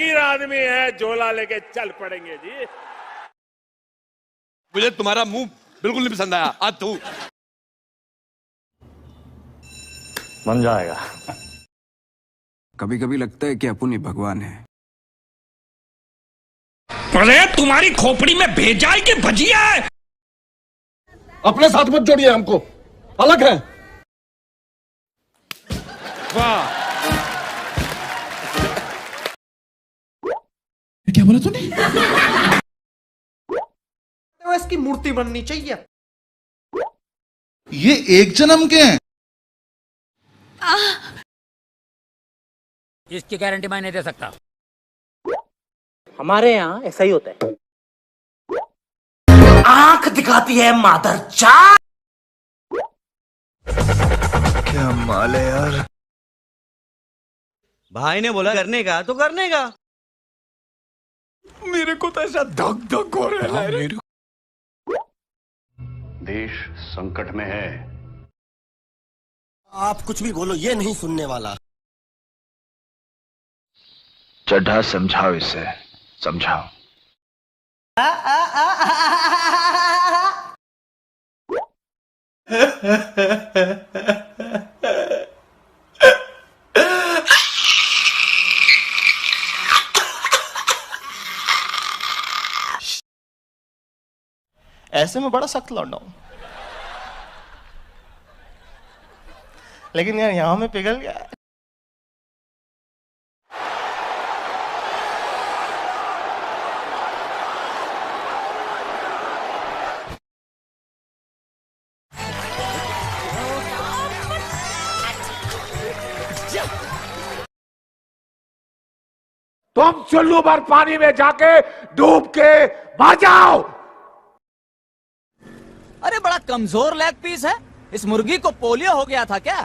फकीर आदमी है, झोला लेके चल पड़ेंगे जी। मुझे तुम्हारा मुंह बिल्कुल नहीं पसंद आया। आज तू बन जाएगा। कभी कभी लगता है कि अपन ही भगवान है। अरे तुम्हारी खोपड़ी में भेजा है कि भजिया है? अपने साथ मत जोड़िए, हमको अलग है। वाह, क्या बोला तूने? तो इसकी मूर्ति बननी चाहिए। ये एक जन्म के हैं। इसकी गारंटी मैं नहीं दे सकता। हमारे यहाँ ऐसा ही होता है। आंख दिखाती है मादर चार। क्या माल है यार। भाई ने बोला करने का तो करने का। मेरे को तो ऐसा धक धक हो रहा है। देश संकट में है। आप कुछ भी बोलो, ये नहीं सुनने वाला। चड्ढा समझाओ इसे, समझाओ। ऐसे में बड़ा सख्त लौंडा हूं, लेकिन यार यहां में पिघल गया है। तुम चुल्लू भर पानी में जाके डूब के मर जाओ। अरे बड़ा कमजोर लेग पीस है। इस मुर्गी को पोलियो हो गया था क्या?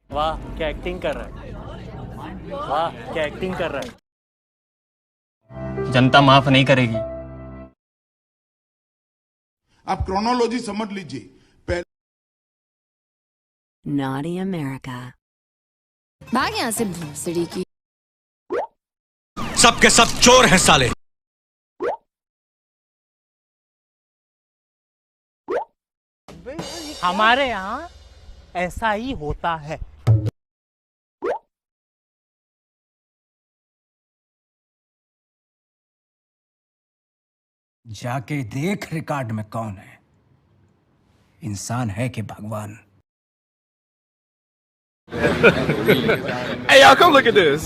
वाह क्या एक्टिंग कर रहा है, वाह क्या एक्टिंग कर रहा है। जनता माफ नहीं करेगी। आप क्रोनोलॉजी समझ लीजिए। Naughty America. भाग यहाँ से भूसड़ी की। सबके सब चोर हैं साले। हमारे यहाँ ऐसा ही होता है। जाके देख रिकॉर्ड में कौन है, इंसान है कि भगवान। Hey, y'all, come look at this.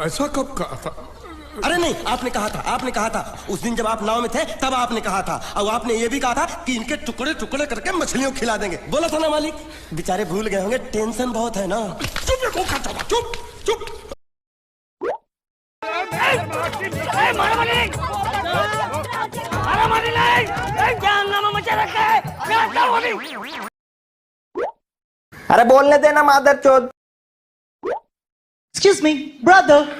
ऐसा कब कहा था? अरे नहीं, आपने कहा था उस दिन जब आप नाव में थे तब आपने कहा था। और आपने ये भी कहा था कि इनके टुकड़े टुकड़े करके मछलियों खिला देंगे। बोला था ना मालिक? बेचारे भूल गए होंगे, टेंशन बहुत है ना। चुप चुप। अरे बोलने देना मादर चोद। Excuse me brother.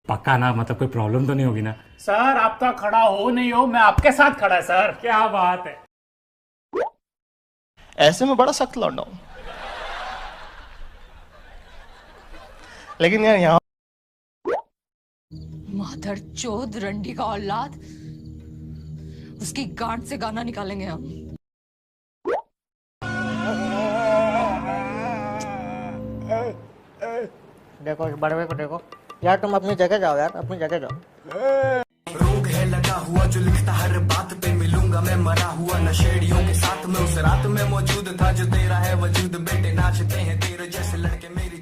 पक्का ना, मतलब कोई प्रॉब्लम तो नहीं होगी ना? सर आप तो खड़ा हो नहीं हो, मैं आपके साथ खड़ा है सर। क्या बात है। ऐसे में बड़ा सख्त लौंडा हूं, लेकिन यार यहाँ मादर चोद रंडी का औलाद, उसकी गांठ से गाना निकालेंगे हम। देखो इस बड़वे को देखो यार, तुम अपनी जगह जाओ यार, अपनी जगह जाओ। रोग है लगा हुआ जो लिखता हर बात पे, मिलूंगा मैं मरा हुआ नशेड़ियों के साथ में, उस रात में मौजूद था जो तेरा है वजूद, बेटे नाचते हैं तेरे जैसे लड़के मेरी